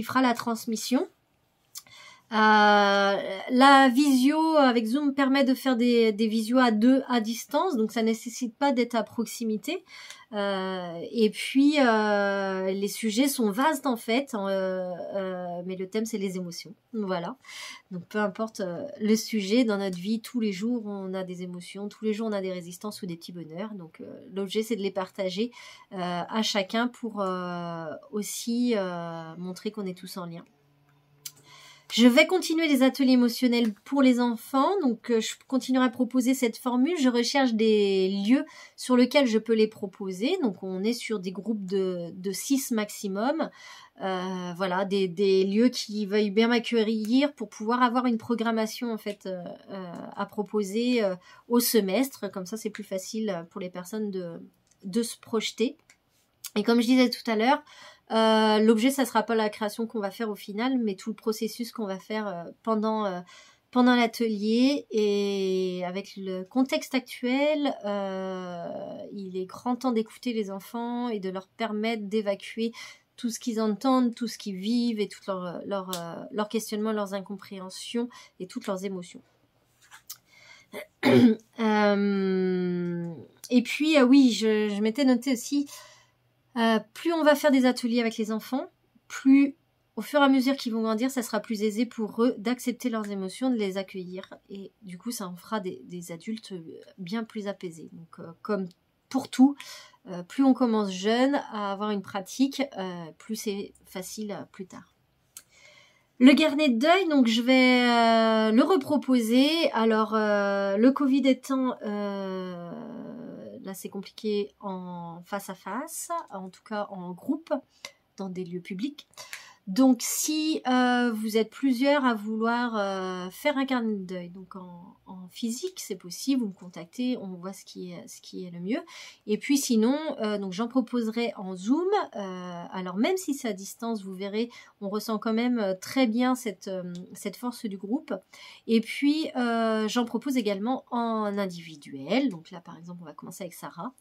fera la transmission. La visio avec Zoom permet de faire des visios à deux à distance, donc ça nécessite pas d'être à proximité. Et puis les sujets sont vastes en fait, mais le thème c'est les émotions. Voilà. Donc peu importe le sujet, dans notre vie, tous les jours on a des émotions, tous les jours on a des résistances ou des petits bonheurs. Donc l'objet c'est de les partager à chacun pour aussi montrer qu'on est tous en lien. Je vais continuer les ateliers émotionnels pour les enfants, donc je continuerai à proposer cette formule. Je recherche des lieux sur lesquels je peux les proposer, donc on est sur des groupes de 6 maximum. Voilà, des lieux qui veuillent bien m'accueillir pour pouvoir avoir une programmation en fait à proposer au semestre. Comme ça, c'est plus facile pour les personnes de se projeter. Et comme je disais tout à l'heure, l'objet, ça sera pas la création qu'on va faire au final, mais tout le processus qu'on va faire pendant l'atelier. Et avec le contexte actuel, il est grand temps d'écouter les enfants et de leur permettre d'évacuer tout ce qu'ils entendent, tout ce qu'ils vivent et tout leur questionnement, leurs incompréhensions et toutes leurs émotions. Et puis, oui, je m'étais noté aussi... plus on va faire des ateliers avec les enfants, plus au fur et à mesure qu'ils vont grandir, ça sera plus aisé pour eux d'accepter leurs émotions, de les accueillir. Et du coup, ça en fera des adultes bien plus apaisés. Donc, comme pour tout, plus on commence jeune à avoir une pratique, plus c'est facile plus tard. Le carnet de deuil, donc je vais le reproposer. Alors, le Covid étant... là, c'est compliqué en face à face, en tout cas en groupe, dans des lieux publics. Donc, si vous êtes plusieurs à vouloir faire un carnet de deuil, donc en physique, c'est possible, vous me contactez, on voit ce qui est le mieux. Et puis sinon, donc j'en proposerai en Zoom. Alors, même si c'est à distance, vous verrez, on ressent quand même très bien cette force du groupe. Et puis, j'en propose également en individuel. Donc là, par exemple, on va commencer avec Sarah.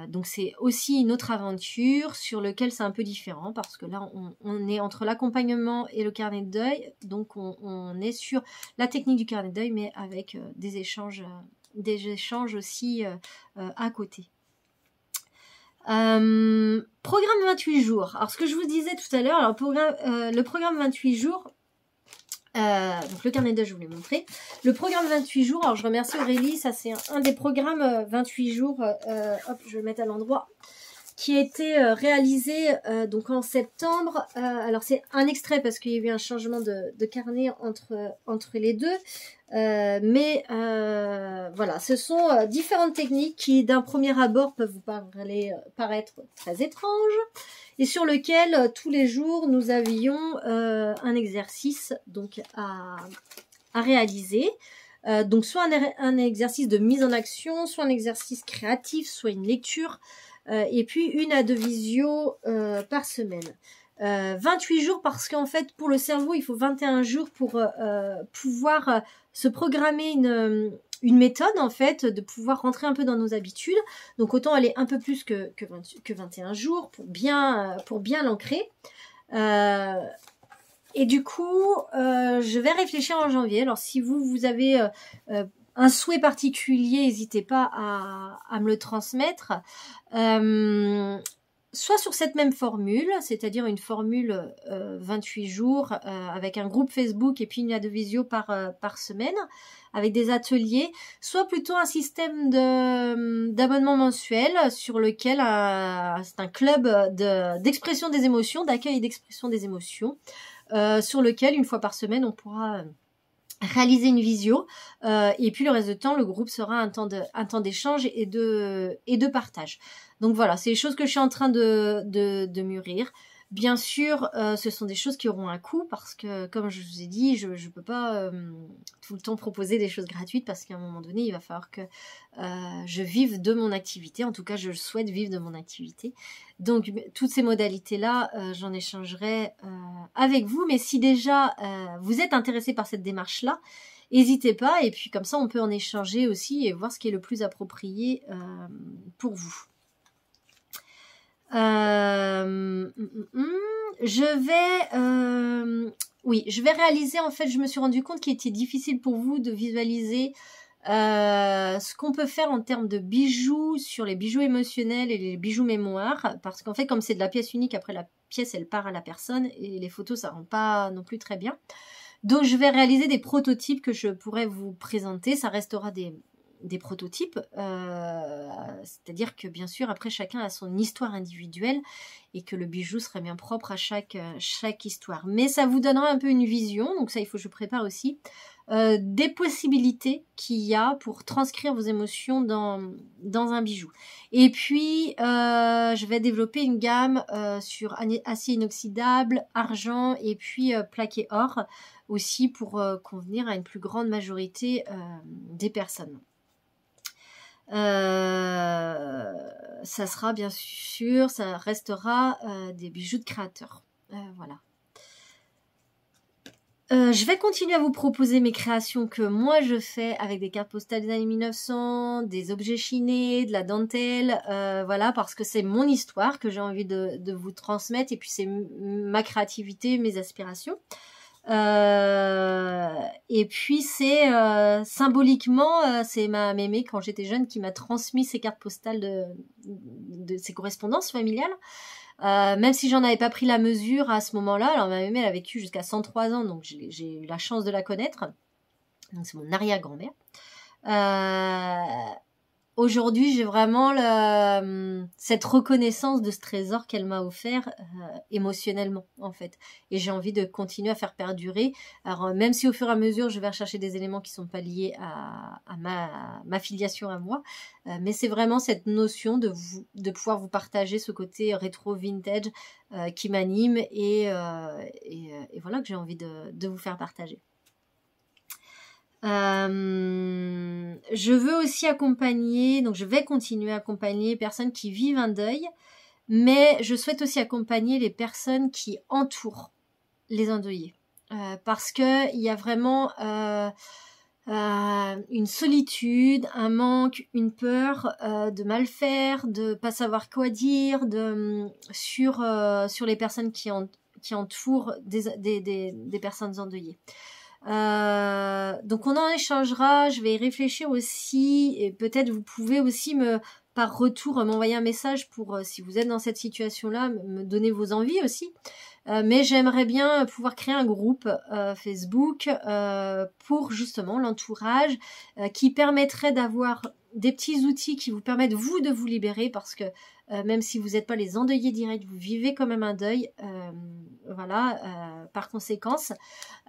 Donc c'est aussi une autre aventure sur lequel c'est un peu différent parce que là on est entre l'accompagnement et le carnet de deuil, donc on est sur la technique du carnet de deuil mais avec des échanges aussi à côté. Programme 28 jours. Alors ce que je vous disais tout à l'heure, alors le programme 28 jours, donc le carnet de deuil, je vous l'ai montré. Le programme 28 jours, alors je remercie Aurélie, ça c'est un des programmes 28 jours, hop, je vais le mettre à l'endroit, qui a été réalisé donc en septembre. Alors c'est un extrait parce qu'il y a eu un changement de carnet entre les deux. Mais voilà, ce sont différentes techniques qui d'un premier abord peuvent vous paraître très étranges et sur lequel tous les jours nous avions un exercice donc à réaliser. Donc soit un exercice de mise en action, soit un exercice créatif, soit une lecture et puis 1 à 2 visios par semaine. 28 jours parce qu'en fait pour le cerveau il faut 21 jours pour pouvoir se programmer une méthode en fait, de pouvoir rentrer un peu dans nos habitudes. Donc autant aller un peu plus que 21 jours pour bien l'ancrer. Et du coup, je vais réfléchir en janvier. Alors si vous avez un souhait particulier, n'hésitez pas à me le transmettre. Soit sur cette même formule, c'est-à-dire une formule 28 jours avec un groupe Facebook et puis une à 2 visio par semaine, avec des ateliers, soit plutôt un système d'abonnement mensuel sur lequel c'est un club d'expression des émotions, d'accueil et d'expression des émotions, sur lequel une fois par semaine on pourra réaliser une visio et puis le reste du temps le groupe sera un temps d'échange et de partage. Donc voilà, c'est les choses que je suis en train de mûrir. Bien sûr, ce sont des choses qui auront un coût parce que, comme je vous ai dit, je ne peux pas tout le temps proposer des choses gratuites parce qu'à un moment donné, il va falloir que je vive de mon activité. En tout cas, je souhaite vivre de mon activité. Donc, toutes ces modalités-là, j'en échangerai avec vous. Mais si déjà vous êtes intéressé par cette démarche-là, n'hésitez pas. Et puis, comme ça, on peut en échanger aussi et voir ce qui est le plus approprié pour vous. Je vais réaliser, en fait, je me suis rendu compte qu'il était difficile pour vous de visualiser ce qu'on peut faire en termes de bijoux, sur les bijoux émotionnels et les bijoux mémoire, parce qu'en fait, comme c'est de la pièce unique, après la pièce, elle part à la personne, et les photos, ça rend pas non plus très bien. Donc, je vais réaliser des prototypes que je pourrais vous présenter, ça restera des prototypes, c'est-à-dire que bien sûr après chacun a son histoire individuelle et que le bijou serait bien propre à chaque histoire. Mais ça vous donnera un peu une vision, donc ça il faut que je prépare aussi, des possibilités qu'il y a pour transcrire vos émotions dans un bijou. Et puis je vais développer une gamme sur acier inoxydable, argent et puis plaqué or aussi pour convenir à une plus grande majorité des personnes. Ça sera bien sûr, ça restera des bijoux de créateurs. Voilà. Je vais continuer à vous proposer mes créations que moi je fais avec des cartes postales des années 1900, des objets chinés, de la dentelle, voilà, parce que c'est mon histoire que j'ai envie de vous transmettre et puis c'est ma créativité, mes aspirations. Et puis c'est symboliquement, c'est ma mémé quand j'étais jeune qui m'a transmis ces cartes postales de ses correspondances familiales. Même si j'en avais pas pris la mesure à ce moment-là, alors ma mémé elle a vécu jusqu'à 103 ans, donc j'ai eu la chance de la connaître. Donc c'est mon arrière-grand-mère. Aujourd'hui, j'ai vraiment cette reconnaissance de ce trésor qu'elle m'a offert émotionnellement, en fait. Et j'ai envie de continuer à faire perdurer. Alors, même si au fur et à mesure, je vais rechercher des éléments qui ne sont pas liés à ma filiation à moi, mais c'est vraiment cette notion de pouvoir vous partager ce côté rétro vintage qui m'anime et voilà que j'ai envie de vous faire partager. Je veux aussi accompagner, donc je vais continuer à accompagner les personnes qui vivent un deuil, mais je souhaite aussi accompagner les personnes qui entourent les endeuillés, parce que il y a vraiment une solitude, un manque, une peur de mal faire, de pas savoir quoi dire, sur les personnes qui entourent des personnes endeuillées. Donc on en échangera, je vais y réfléchir aussi et peut-être vous pouvez aussi par retour m'envoyer un message pour si vous êtes dans cette situation-là, me donner vos envies aussi. Mais j'aimerais bien pouvoir créer un groupe Facebook pour justement l'entourage qui permettrait d'avoir des petits outils qui vous permettent vous de vous libérer parce que même si vous n'êtes pas les endeuillés directs, vous vivez quand même un deuil, par conséquence,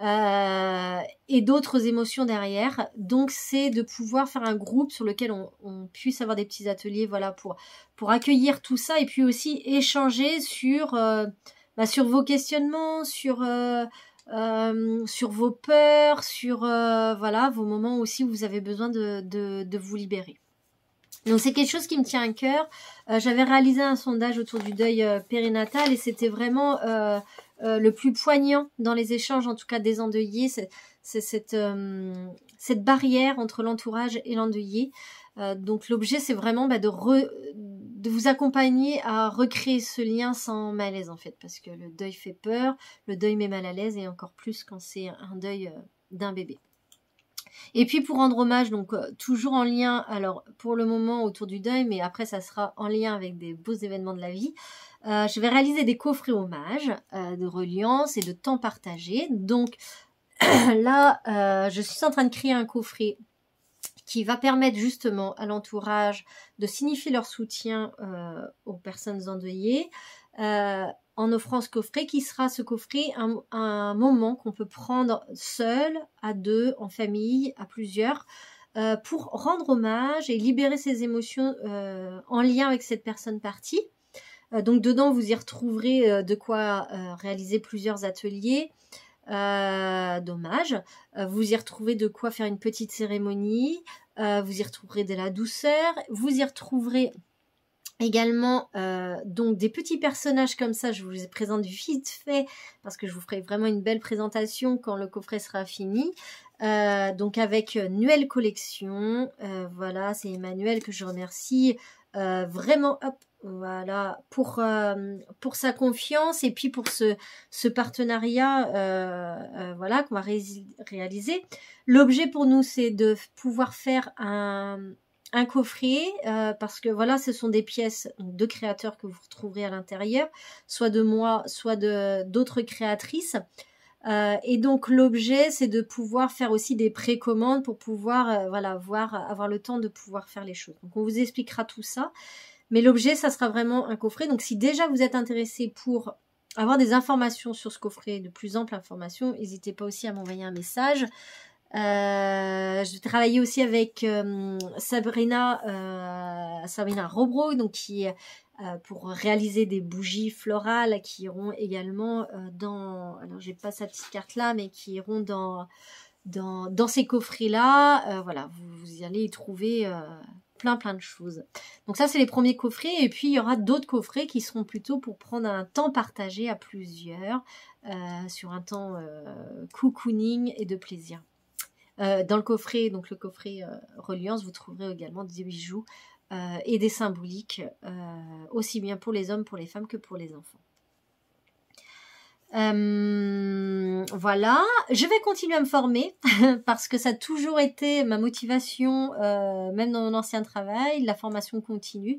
et d'autres émotions derrière. Donc c'est de pouvoir faire un groupe sur lequel on puisse avoir des petits ateliers, voilà, pour accueillir tout ça et puis aussi échanger sur vos questionnements, sur vos peurs, sur vos moments aussi où vous avez besoin de vous libérer. Donc c'est quelque chose qui me tient à cœur. J'avais réalisé un sondage autour du deuil périnatal et c'était vraiment le plus poignant dans les échanges, en tout cas des endeuillés, c'est cette barrière entre l'entourage et l'endeuillé. Donc l'objet c'est vraiment de vous accompagner à recréer ce lien sans malaise en fait, parce que le deuil fait peur, le deuil met mal à l'aise et encore plus quand c'est un deuil d'un bébé. Et puis pour rendre hommage, donc toujours en lien, alors pour le moment autour du deuil, mais après ça sera en lien avec des beaux événements de la vie, je vais réaliser des coffrets hommages de reliance et de temps partagé. Donc là, je suis en train de créer un coffret qui va permettre justement à l'entourage de signifier leur soutien aux personnes endeuillées, en offrant ce coffret qui sera ce coffret un moment qu'on peut prendre seul, à deux, en famille, à plusieurs, pour rendre hommage et libérer ses émotions en lien avec cette personne partie. Donc dedans vous y retrouverez de quoi réaliser plusieurs ateliers d'hommage, vous y retrouvez de quoi faire une petite cérémonie, vous y retrouverez de la douceur, vous y retrouverez également donc des petits personnages comme ça, je vous les présente vite fait parce que je vous ferai vraiment une belle présentation quand le coffret sera fini. Donc avec Nuel Collection, voilà, c'est Emmanuel que je remercie vraiment, hop, voilà, pour sa confiance et puis pour ce partenariat voilà, qu'on va réaliser. L'objet pour nous c'est de pouvoir faire un coffret, parce que voilà, ce sont des pièces de créateurs que vous retrouverez à l'intérieur, soit de moi, soit d'autres créatrices. Et donc l'objet, c'est de pouvoir faire aussi des précommandes pour pouvoir voilà, avoir le temps de pouvoir faire les choses. Donc on vous expliquera tout ça. Mais l'objet, ça sera vraiment un coffret. Donc si déjà vous êtes intéressé pour avoir des informations sur ce coffret, de plus amples informations, n'hésitez pas aussi à m'envoyer un message. Je travaillais aussi avec Sabrina Robro, donc qui pour réaliser des bougies florales qui iront également dans, alors j'ai pas sa petite carte là, mais qui iront dans ces coffrets là. Voilà, vous y allez y trouver plein de choses. Donc ça c'est les premiers coffrets, et puis il y aura d'autres coffrets qui seront plutôt pour prendre un temps partagé à plusieurs sur un temps cocooning et de plaisir. Dans le coffret, donc le coffret Reliance, vous trouverez également des bijoux et des symboliques, aussi bien pour les hommes, pour les femmes que pour les enfants. Voilà, je vais continuer à me former parce que ça a toujours été ma motivation, même dans mon ancien travail, la formation continue.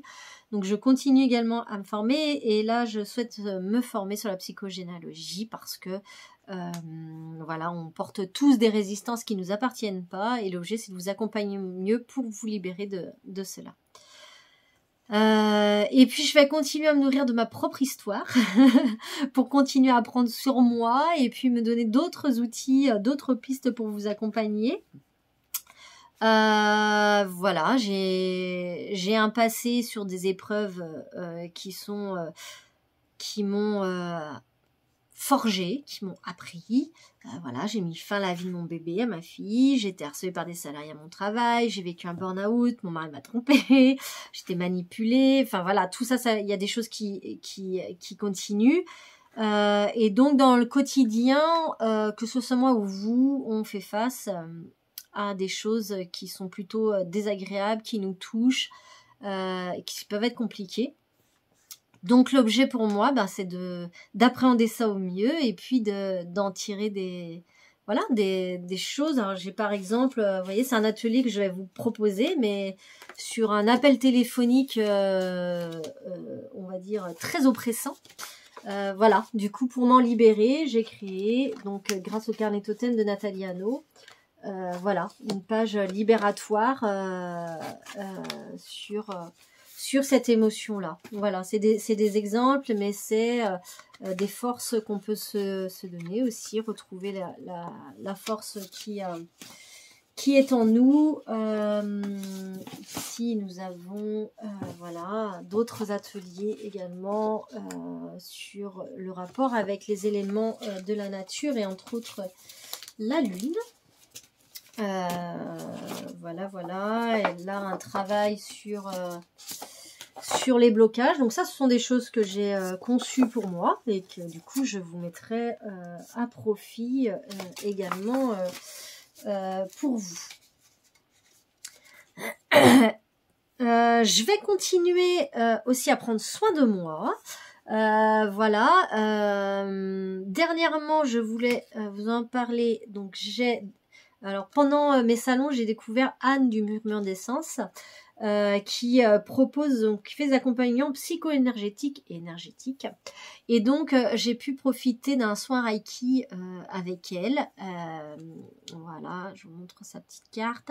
Donc je continue également à me former, et là je souhaite me former sur la psychogénéalogie parce que voilà, on porte tous des résistances qui ne nous appartiennent pas, et l'objet c'est de vous accompagner mieux pour vous libérer de cela. Et puis je vais continuer à me nourrir de ma propre histoire pour continuer à apprendre sur moi, et puis me donner d'autres outils, d'autres pistes pour vous accompagner. Voilà, j'ai un passé sur des épreuves qui m'ont forgé, qui m'ont appris. Voilà, j'ai mis fin à la vie de mon bébé, à ma fille, j'ai été harcelée par des salariés à mon travail, j'ai vécu un burn-out, mon mari m'a trompée, j'étais manipulée, enfin voilà, tout ça, il y a des choses qui continuent. Et donc dans le quotidien, que ce soit moi ou vous, on fait face à des choses qui sont plutôt désagréables, qui nous touchent, qui peuvent être compliquées. Donc l'objet pour moi, c'est d'appréhender ça au mieux, et puis d'en tirer des choses. Alors j'ai par exemple, vous voyez, c'est un atelier que je vais vous proposer, mais sur un appel téléphonique, on va dire très oppressant. Voilà, du coup pour m'en libérer, j'ai créé, donc grâce au carnet totem de Nathalie Hanau, voilà, une page libératoire sur cette émotion-là. Voilà, c'est des exemples, mais c'est des forces qu'on peut se donner aussi, retrouver la force qui est en nous. Ici, nous avons voilà, d'autres ateliers également sur le rapport avec les éléments de la nature, et entre autres la lune. Voilà, et là un travail sur les blocages. Donc ça, ce sont des choses que j'ai conçues pour moi, et que du coup je vous mettrai à profit également pour vous. Je vais continuer aussi à prendre soin de moi. Voilà, dernièrement je voulais vous en parler. Donc alors pendant mes salons, j'ai découvert Anne du Murmure d'Essence, qui propose, donc qui fait des accompagnements psycho-énergétiques et énergétiques. Et donc j'ai pu profiter d'un soin Reiki avec elle. Voilà, je vous montre sa petite carte.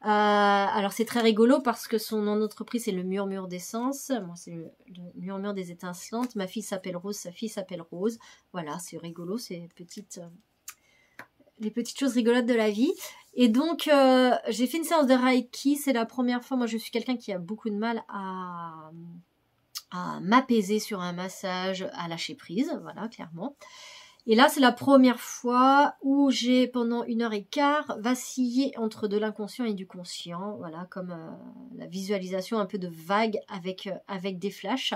Alors c'est très rigolo parce que son nom d'entreprise c'est le Murmure d'Essence. Moi c'est le Murmure des Étincelantes. Ma fille s'appelle Rose, sa fille s'appelle Rose. Voilà, c'est rigolo, ces les petites choses rigolotes de la vie. Et donc j'ai fait une séance de Reiki. C'est la première fois. Moi je suis quelqu'un qui a beaucoup de mal à m'apaiser sur un massage, à lâcher prise, voilà, clairement. Et là, c'est la première fois où j'ai, pendant 1h15, vacillé entre de l'inconscient et du conscient, voilà, comme la visualisation un peu de vague avec des flashs.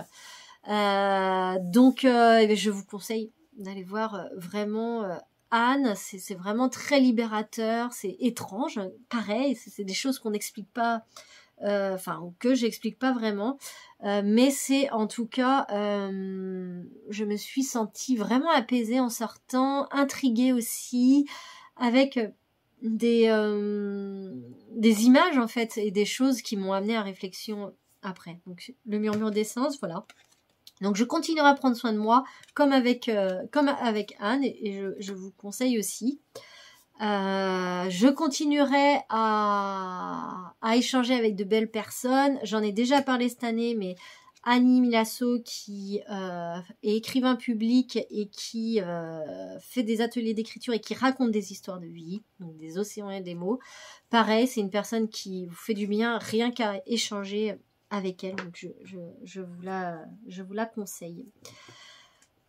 Donc, je vous conseille d'aller voir vraiment Anne, c'est vraiment très libérateur, c'est étrange, pareil, c'est des choses qu'on n'explique pas, que j'explique pas vraiment, mais c'est en tout cas, je me suis sentie vraiment apaisée en sortant, intriguée aussi, avec des images en fait, et des choses qui m'ont amené à réflexion après. Donc le Murmure d'Essence, voilà. Donc je continuerai à prendre soin de moi comme avec Anne et je vous conseille aussi. Je continuerai à échanger avec de belles personnes. J'en ai déjà parlé cette année, mais Annie Milasso qui est écrivain public et qui fait des ateliers d'écriture et qui raconte des histoires de vie, donc des océans et des mots. Pareil, c'est une personne qui vous fait du bien rien qu'à échanger avec elle, donc je vous la conseille.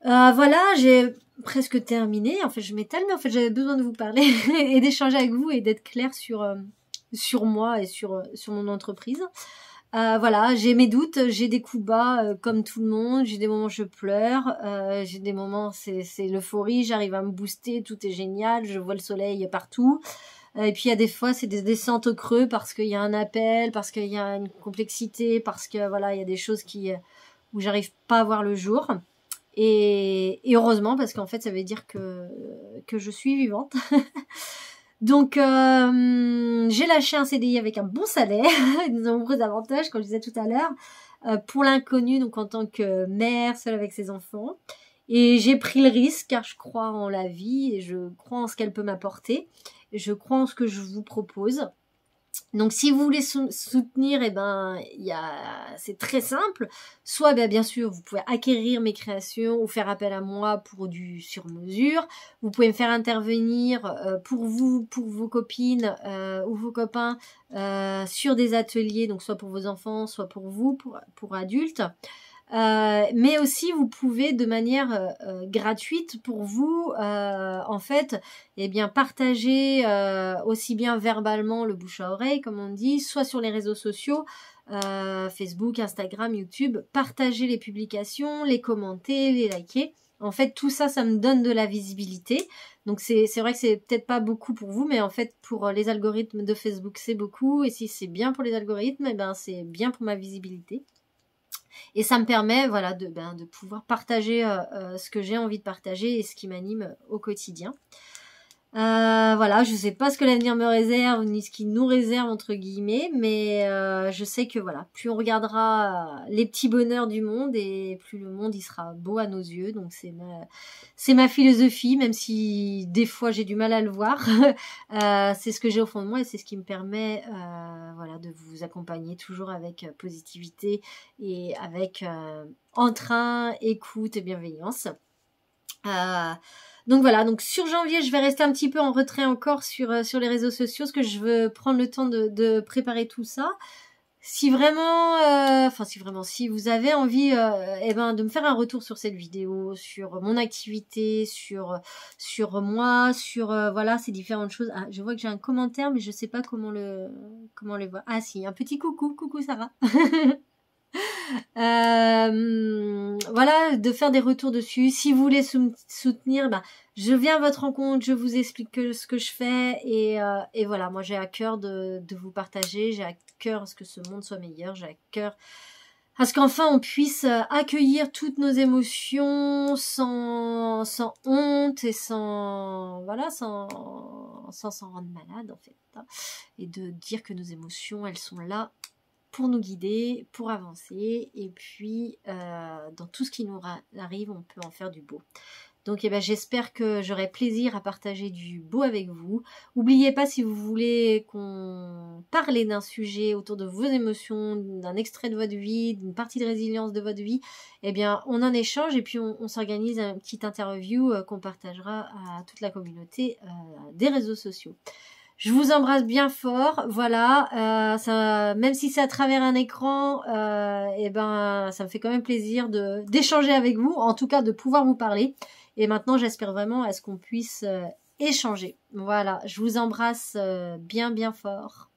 Voilà, j'ai presque terminé. En fait, je m'étale, mais en fait, j'avais besoin de vous parler et d'échanger avec vous et d'être claire sur moi et sur mon entreprise. Voilà, j'ai mes doutes, j'ai des coups bas comme tout le monde, j'ai des moments où je pleure, j'ai des moments c'est l'euphorie, j'arrive à me booster, tout est génial, je vois le soleil partout. Et puis il y a des fois c'est des descentes au creux parce qu'il y a un appel, parce qu'il y a une complexité, parce que voilà, il y a des choses où j'arrive pas à voir le jour. Et heureusement parce qu'en fait ça veut dire que je suis vivante. Donc j'ai lâché un CDI avec un bon salaire, de nombreux avantages comme je disais tout à l'heure, pour l'inconnu, donc en tant que mère seule avec ses enfants. Et j'ai pris le risque car je crois en la vie et je crois en ce qu'elle peut m'apporter. Je crois en ce que je vous propose. Donc si vous voulez soutenir, c'est très simple. Soit bien sûr vous pouvez acquérir mes créations ou faire appel à moi pour du sur-mesure. Vous pouvez me faire intervenir pour vous, pour vos copines ou vos copains sur des ateliers, donc soit pour vos enfants, soit pour vous, pour adultes. Mais aussi vous pouvez de manière gratuite pour vous en fait partager aussi bien verbalement le bouche à oreille comme on dit, soit sur les réseaux sociaux Facebook, Instagram, YouTube, partager les publications, les commenter, les liker. En fait tout ça me donne de la visibilité. Donc c'est vrai que c'est peut-être pas beaucoup pour vous, mais en fait pour les algorithmes de Facebook c'est beaucoup, et si c'est bien pour les algorithmes, c'est bien pour ma visibilité. Et ça me permet voilà de pouvoir partager ce que j'ai envie de partager et ce qui m'anime au quotidien. Voilà, je sais pas ce que l'avenir me réserve ni ce qu'il nous réserve entre guillemets, mais je sais que voilà, plus on regardera les petits bonheurs du monde et plus le monde il sera beau à nos yeux. Donc c'est ma philosophie, même si des fois j'ai du mal à le voir. C'est ce que j'ai au fond de moi et c'est ce qui me permet voilà de vous accompagner toujours avec positivité et avec entrain, écoute et bienveillance. Donc voilà, donc sur janvier, je vais rester un petit peu en retrait encore sur les réseaux sociaux, parce que je veux prendre le temps de préparer tout ça. Si vraiment, si vous avez envie, de me faire un retour sur cette vidéo, sur mon activité, sur moi, sur voilà ces différentes choses. Ah, je vois que j'ai un commentaire, mais je sais pas comment le voir. Ah si, un petit coucou Sarah. Voilà, de faire des retours dessus. Si vous voulez soutenir, je viens à votre rencontre, je vous explique ce que je fais et voilà, moi j'ai à cœur de vous partager, j'ai à cœur à ce que ce monde soit meilleur, j'ai à cœur à ce qu'enfin on puisse accueillir toutes nos émotions sans honte et sans s'en rendre malade en fait, hein, et de dire que nos émotions elles sont là pour nous guider, pour avancer, et puis dans tout ce qui nous arrive, on peut en faire du beau. Donc j'espère que j'aurai plaisir à partager du beau avec vous. N'oubliez pas, si vous voulez qu'on parle d'un sujet autour de vos émotions, d'un extrait de votre vie, d'une partie de résilience de votre vie, on en échange et puis on s'organise un petit interview qu'on partagera à toute la communauté des réseaux sociaux. Je vous embrasse bien fort, voilà, même si c'est à travers un écran, ça me fait quand même plaisir d'échanger avec vous, en tout cas de pouvoir vous parler. Et maintenant, j'espère vraiment à ce qu'on puisse échanger. Voilà, je vous embrasse bien fort.